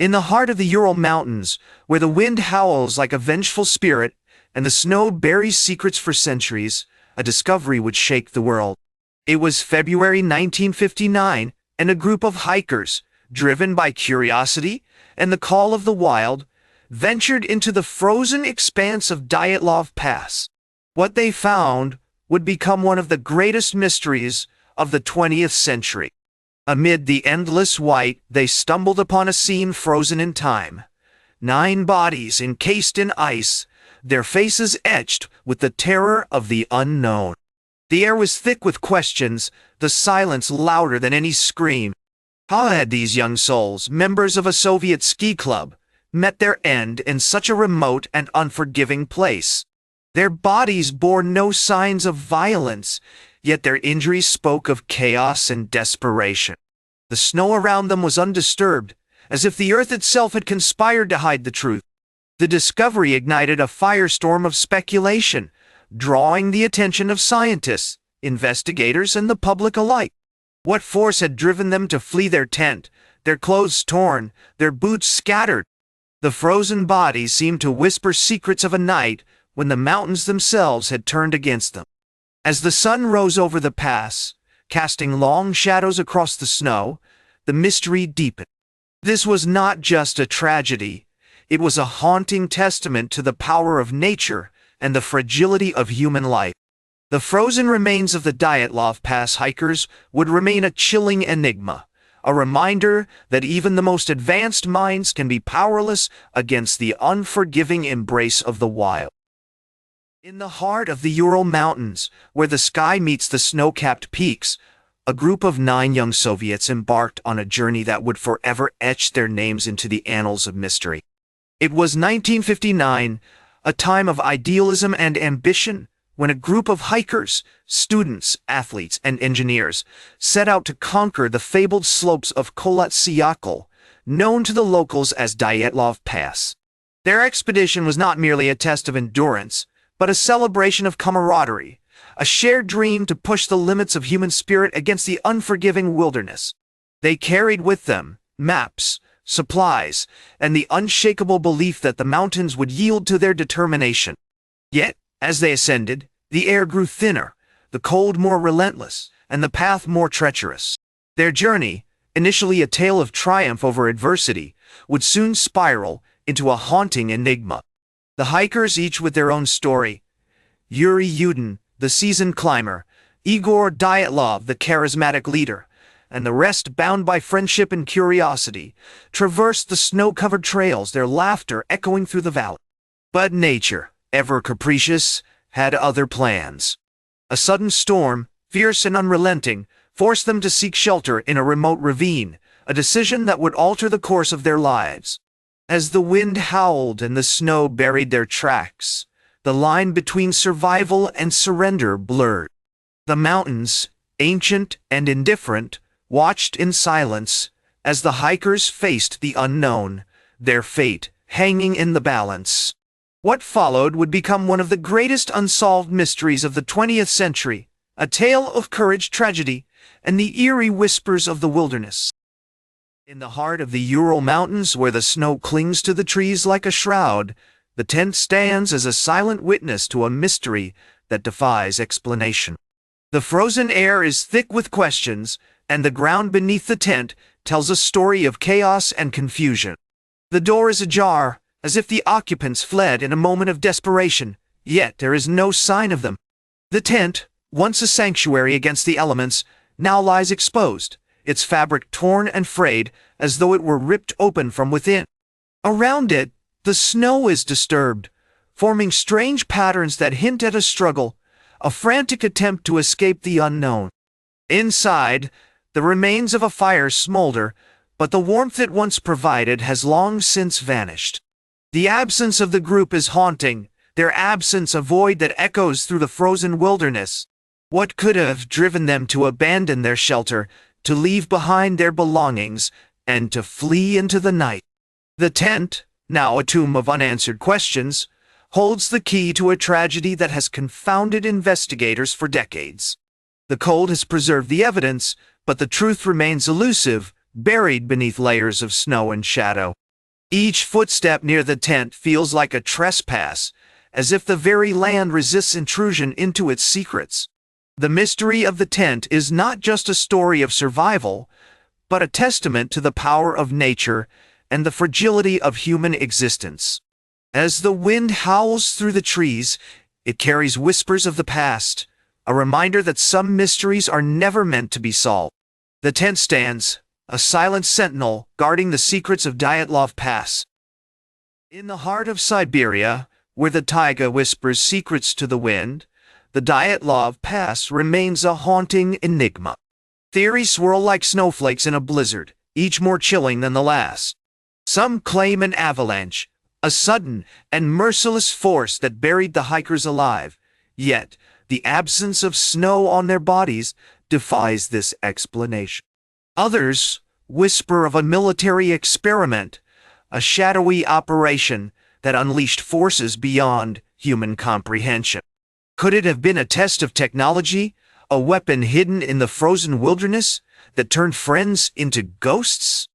In the heart of the Ural Mountains, where the wind howls like a vengeful spirit and the snow buries secrets for centuries, a discovery would shake the world. It was February 1959, and a group of hikers, driven by curiosity and the call of the wild, ventured into the frozen expanse of Dyatlov Pass. What they found would become one of the greatest mysteries of the 20th century. Amid the endless white, they stumbled upon a scene frozen in time. 9 bodies encased in ice, their faces etched with the terror of the unknown. The air was thick with questions, the silence louder than any scream. How had these young souls, members of a Soviet ski club, met their end in such a remote and unforgiving place? Their bodies bore no signs of violence, yet their injuries spoke of chaos and desperation. The snow around them was undisturbed, as if the earth itself had conspired to hide the truth. The discovery ignited a firestorm of speculation, drawing the attention of scientists, investigators, and the public alike. What force had driven them to flee their tent, their clothes torn, their boots scattered? The frozen bodies seemed to whisper secrets of a night when the mountains themselves had turned against them. As the sun rose over the pass, casting long shadows across the snow, the mystery deepened. This was not just a tragedy, it was a haunting testament to the power of nature and the fragility of human life. The frozen remains of the Dyatlov Pass hikers would remain a chilling enigma, a reminder that even the most advanced minds can be powerless against the unforgiving embrace of the wild. In the heart of the Ural Mountains, where the sky meets the snow-capped peaks, a group of 9 young Soviets embarked on a journey that would forever etch their names into the annals of mystery. It was 1959, a time of idealism and ambition, when a group of hikers, students, athletes, and engineers set out to conquer the fabled slopes of Kolat-Syakhl, known to the locals as Dyatlov Pass. Their expedition was not merely a test of endurance, but a celebration of camaraderie, a shared dream to push the limits of human spirit against the unforgiving wilderness. They carried with them maps, supplies, and the unshakable belief that the mountains would yield to their determination. Yet, as they ascended, the air grew thinner, the cold more relentless, and the path more treacherous. Their journey, initially a tale of triumph over adversity, would soon spiral into a haunting enigma. The hikers, each with their own story: Yuri Yudin, the seasoned climber; Igor Dyatlov, the charismatic leader; and the rest, bound by friendship and curiosity, traversed the snow-covered trails, their laughter echoing through the valley. But nature, ever capricious, had other plans. A sudden storm, fierce and unrelenting, forced them to seek shelter in a remote ravine, a decision that would alter the course of their lives. As the wind howled and the snow buried their tracks, the line between survival and surrender blurred. The mountains, ancient and indifferent, watched in silence as the hikers faced the unknown, their fate hanging in the balance. What followed would become one of the greatest unsolved mysteries of the 20th century, a tale of courage, tragedy, and the eerie whispers of the wilderness. In the heart of the Ural Mountains, where the snow clings to the trees like a shroud, the tent stands as a silent witness to a mystery that defies explanation. The frozen air is thick with questions, and the ground beneath the tent tells a story of chaos and confusion. The door is ajar, as if the occupants fled in a moment of desperation, yet there is no sign of them. The tent, once a sanctuary against the elements, now lies exposed, its fabric torn and frayed as though it were ripped open from within. Around it, the snow is disturbed, forming strange patterns that hint at a struggle, a frantic attempt to escape the unknown. Inside, the remains of a fire smolder, but the warmth it once provided has long since vanished. The absence of the group is haunting, their absence a void that echoes through the frozen wilderness. What could have driven them to abandon their shelter, to leave behind their belongings, and to flee into the night? The tent, now a tomb of unanswered questions, holds the key to a tragedy that has confounded investigators for decades. The cold has preserved the evidence, but the truth remains elusive, buried beneath layers of snow and shadow. Each footstep near the tent feels like a trespass, as if the very land resists intrusion into its secrets. The mystery of the tent is not just a story of survival, but a testament to the power of nature and the fragility of human existence. As the wind howls through the trees, it carries whispers of the past, a reminder that some mysteries are never meant to be solved. The tent stands, a silent sentinel guarding the secrets of Dyatlov Pass. In the heart of Siberia, where the taiga whispers secrets to the wind, the Dyatlov Pass remains a haunting enigma. Theories swirl like snowflakes in a blizzard, each more chilling than the last. Some claim an avalanche, a sudden and merciless force that buried the hikers alive, yet the absence of snow on their bodies defies this explanation. Others whisper of a military experiment, a shadowy operation that unleashed forces beyond human comprehension. Could it have been a test of technology, a weapon hidden in the frozen wilderness that turned friends into ghosts?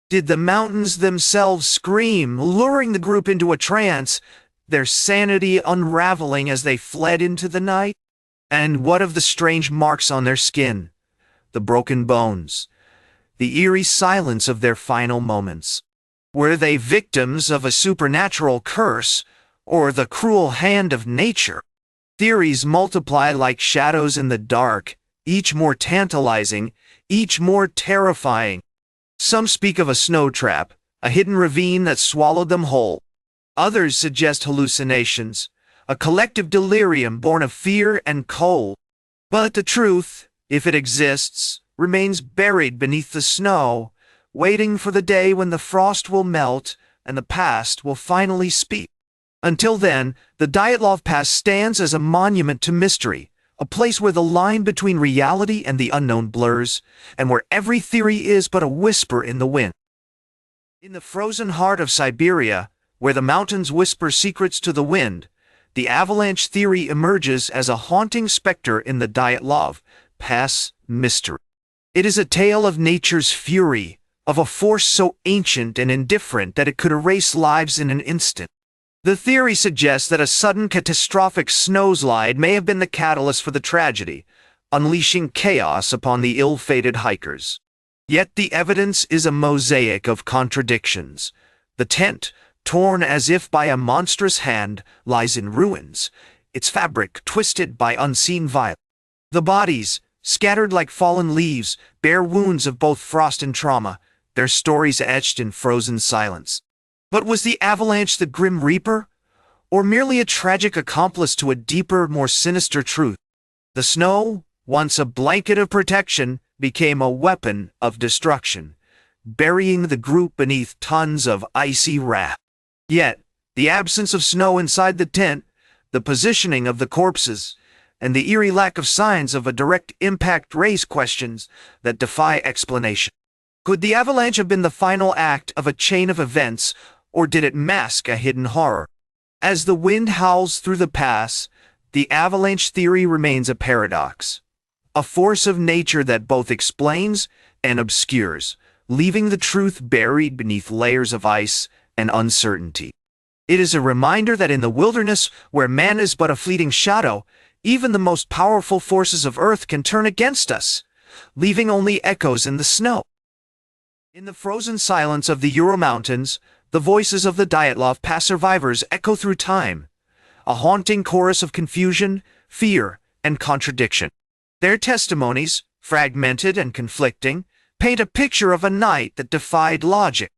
Did the mountains themselves scream, luring the group into a trance, their sanity unraveling as they fled into the night? And what of the strange marks on their skin, the broken bones, the eerie silence of their final moments? Were they victims of a supernatural curse or the cruel hand of nature? Theories multiply like shadows in the dark, each more tantalizing, each more terrifying. Some speak of a snow trap, a hidden ravine that swallowed them whole. Others suggest hallucinations, a collective delirium born of fear and cold. But the truth, if it exists, remains buried beneath the snow, waiting for the day when the frost will melt and the past will finally speak. Until then, the Dyatlov Pass stands as a monument to mystery, a place where the line between reality and the unknown blurs, and where every theory is but a whisper in the wind. In the frozen heart of Siberia, where the mountains whisper secrets to the wind, the avalanche theory emerges as a haunting specter in the Dyatlov Pass mystery. It is a tale of nature's fury, of a force so ancient and indifferent that it could erase lives in an instant. The theory suggests that a sudden catastrophic snowslide may have been the catalyst for the tragedy, unleashing chaos upon the ill-fated hikers. Yet the evidence is a mosaic of contradictions. The tent, torn as if by a monstrous hand, lies in ruins, its fabric twisted by unseen violence. The bodies, scattered like fallen leaves, bear wounds of both frost and trauma, their stories etched in frozen silence. But was the avalanche the Grim Reaper, or merely a tragic accomplice to a deeper, more sinister truth? The snow, once a blanket of protection, became a weapon of destruction, burying the group beneath tons of icy wrath. Yet, the absence of snow inside the tent, the positioning of the corpses, and the eerie lack of signs of a direct impact raise questions that defy explanation. Could the avalanche have been the final act of a chain of events, or did it mask a hidden horror? As the wind howls through the pass, the avalanche theory remains a paradox, a force of nature that both explains and obscures, leaving the truth buried beneath layers of ice and uncertainty. It is a reminder that in the wilderness, where man is but a fleeting shadow, even the most powerful forces of earth can turn against us, leaving only echoes in the snow. In the frozen silence of the Ural Mountains, the voices of the Dyatlov Pass survivors echo through time, a haunting chorus of confusion, fear, and contradiction. Their testimonies, fragmented and conflicting, paint a picture of a night that defied logic.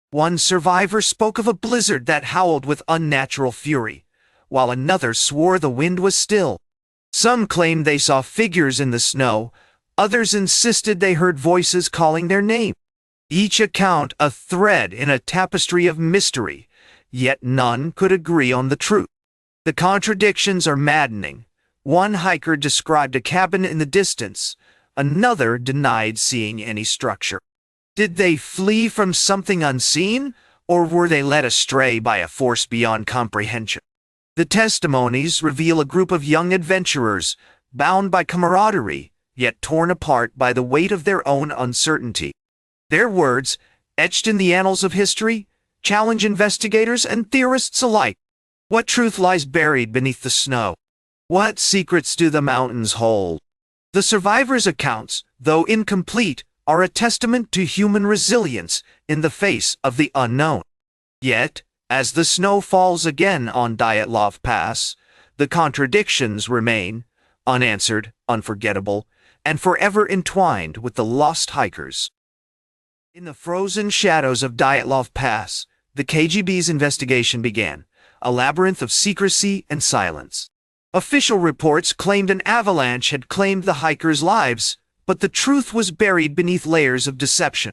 One survivor spoke of a blizzard that howled with unnatural fury, while another swore the wind was still. Some claimed they saw figures in the snow, others insisted they heard voices calling their name. Each account a thread in a tapestry of mystery, yet none could agree on the truth. The contradictions are maddening. One hiker described a cabin in the distance, another denied seeing any structure. Did they flee from something unseen, or were they led astray by a force beyond comprehension? The testimonies reveal a group of young adventurers, bound by camaraderie, yet torn apart by the weight of their own uncertainty. Their words, etched in the annals of history, challenge investigators and theorists alike. What truth lies buried beneath the snow? What secrets do the mountains hold? The survivors' accounts, though incomplete, are a testament to human resilience in the face of the unknown. Yet, as the snow falls again on Dyatlov Pass, the contradictions remain, unanswered, unforgettable, and forever entwined with the lost hikers. In the frozen shadows of Dyatlov Pass, the KGB's investigation began, a labyrinth of secrecy and silence. Official reports claimed an avalanche had claimed the hikers' lives, but the truth was buried beneath layers of deception.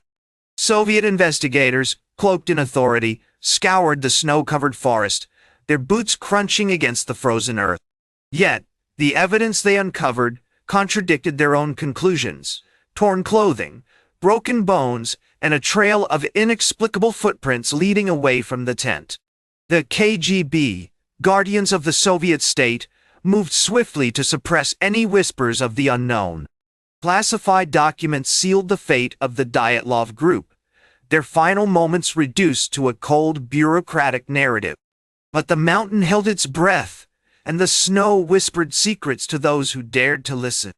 Soviet investigators, cloaked in authority, scoured the snow-covered forest, their boots crunching against the frozen earth. Yet, the evidence they uncovered contradicted their own conclusions. Torn clothing, broken bones, and a trail of inexplicable footprints leading away from the tent. The KGB, guardians of the Soviet state, moved swiftly to suppress any whispers of the unknown. Classified documents sealed the fate of the Dyatlov group, their final moments reduced to a cold bureaucratic narrative. But the mountain held its breath, and the snow whispered secrets to those who dared to listen.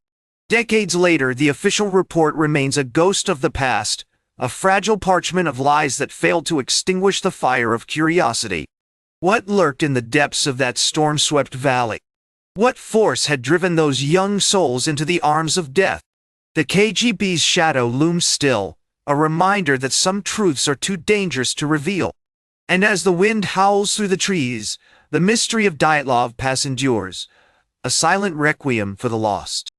Decades later, the official report remains a ghost of the past, a fragile parchment of lies that failed to extinguish the fire of curiosity. What lurked in the depths of that storm-swept valley? What force had driven those young souls into the arms of death? The KGB's shadow looms still, a reminder that some truths are too dangerous to reveal. And as the wind howls through the trees, the mystery of Dyatlov Pass endures, a silent requiem for the lost.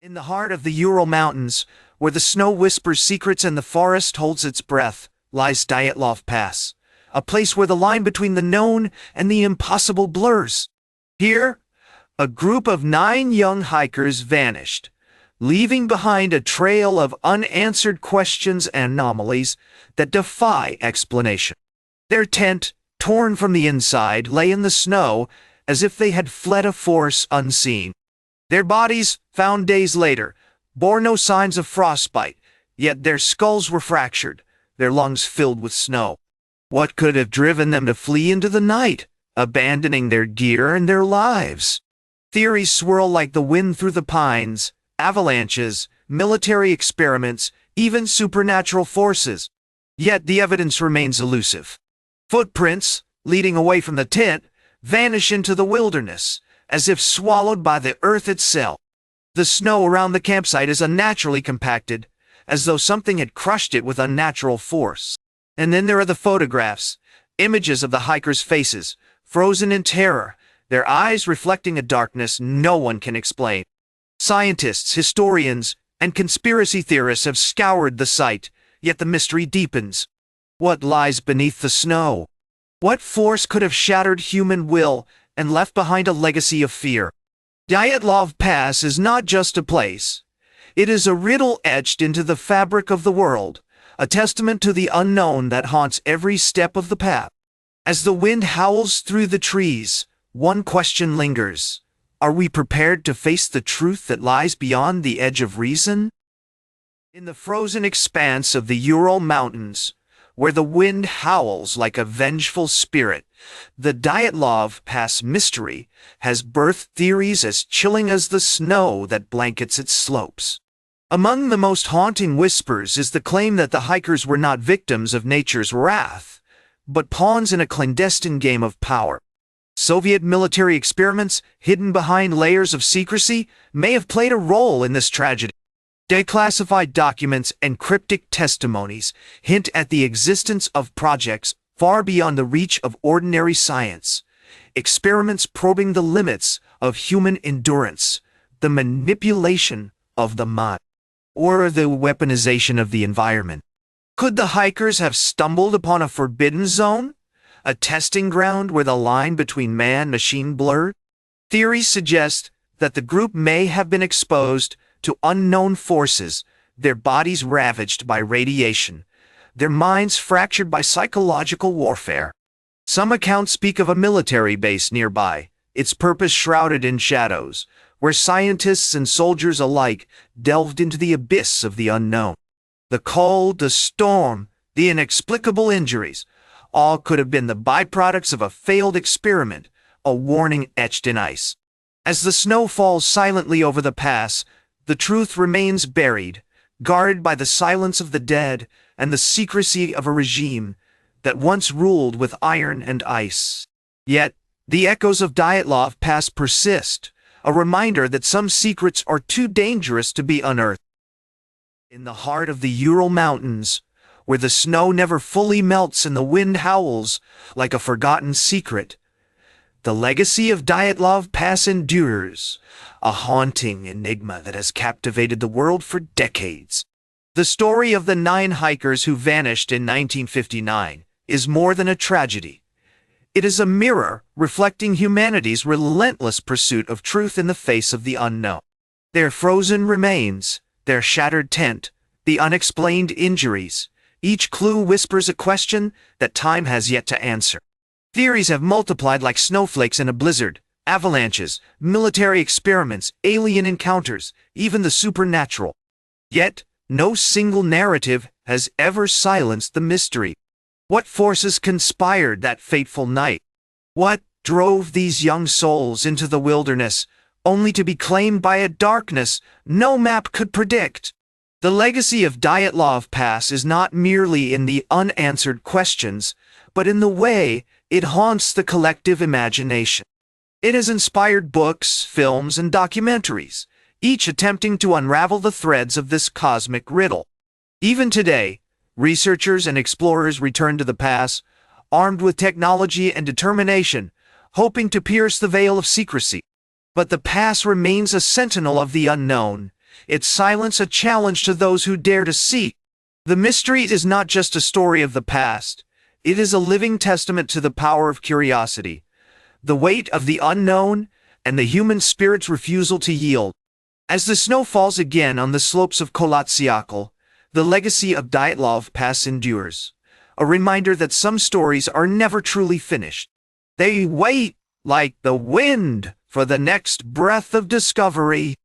In the heart of the Ural Mountains, where the snow whispers secrets and the forest holds its breath, lies Dyatlov Pass, a place where the line between the known and the impossible blurs. Here, a group of 9 young hikers vanished, leaving behind a trail of unanswered questions and anomalies that defy explanation. Their tent, torn from the inside, lay in the snow as if they had fled a force unseen. Their bodies, found days later, bore no signs of frostbite, yet their skulls were fractured, their lungs filled with snow. What could have driven them to flee into the night, abandoning their gear and their lives? Theories swirl like the wind through the pines: avalanches, military experiments, even supernatural forces. Yet the evidence remains elusive. Footprints, leading away from the tent, vanish into the wilderness, as if swallowed by the earth itself. The snow around the campsite is unnaturally compacted, as though something had crushed it with unnatural force. And then there are the photographs, images of the hikers' faces, frozen in terror, their eyes reflecting a darkness no one can explain. Scientists, historians, and conspiracy theorists have scoured the site, yet the mystery deepens. What lies beneath the snow? What force could have shattered human will and left behind a legacy of fear? Dyatlov Pass is not just a place. It is a riddle etched into the fabric of the world, a testament to the unknown that haunts every step of the path. As the wind howls through the trees, one question lingers. Are we prepared to face the truth that lies beyond the edge of reason? In the frozen expanse of the Ural Mountains, where the wind howls like a vengeful spirit, the Dyatlov Pass mystery has birthed theories as chilling as the snow that blankets its slopes. Among the most haunting whispers is the claim that the hikers were not victims of nature's wrath, but pawns in a clandestine game of power. Soviet military experiments, hidden behind layers of secrecy, may have played a role in this tragedy. Declassified documents and cryptic testimonies hint at the existence of projects far beyond the reach of ordinary science, experiments probing the limits of human endurance, the manipulation of the mind, or the weaponization of the environment. Could the hikers have stumbled upon a forbidden zone? A testing ground where the line between man and machine blurred? Theories suggest that the group may have been exposed to unknown forces, their bodies ravaged by radiation, their minds fractured by psychological warfare. Some accounts speak of a military base nearby, its purpose shrouded in shadows, where scientists and soldiers alike delved into the abyss of the unknown. The cold, the storm, the inexplicable injuries, all could have been the byproducts of a failed experiment, a warning etched in ice. As the snow falls silently over the pass, the truth remains buried, guarded by the silence of the dead and the secrecy of a regime that once ruled with iron and ice. Yet, the echoes of Dyatlov Pass persist, a reminder that some secrets are too dangerous to be unearthed. In the heart of the Ural Mountains, where the snow never fully melts and the wind howls like a forgotten secret, the legacy of Dyatlov Pass endures, a haunting enigma that has captivated the world for decades. The story of the 9 hikers who vanished in 1959 is more than a tragedy. It is a mirror reflecting humanity's relentless pursuit of truth in the face of the unknown. Their frozen remains, their shattered tent, the unexplained injuries, each clue whispers a question that time has yet to answer. Theories have multiplied like snowflakes in a blizzard: avalanches, military experiments, alien encounters, even the supernatural. Yet, no single narrative has ever silenced the mystery. What forces conspired that fateful night? What drove these young souls into the wilderness, only to be claimed by a darkness no map could predict? The legacy of Dyatlov Pass is not merely in the unanswered questions, but in the way it haunts the collective imagination. It has inspired books, films, and documentaries, each attempting to unravel the threads of this cosmic riddle. Even today, researchers and explorers return to the pass, armed with technology and determination, hoping to pierce the veil of secrecy. But the pass remains a sentinel of the unknown, its silence a challenge to those who dare to seek. The mystery is not just a story of the past, it is a living testament to the power of curiosity, the weight of the unknown, and the human spirit's refusal to yield. As the snow falls again on the slopes of Kolatsiakal, the legacy of Dyatlov Pass endures, a reminder that some stories are never truly finished. They wait, like the wind, for the next breath of discovery.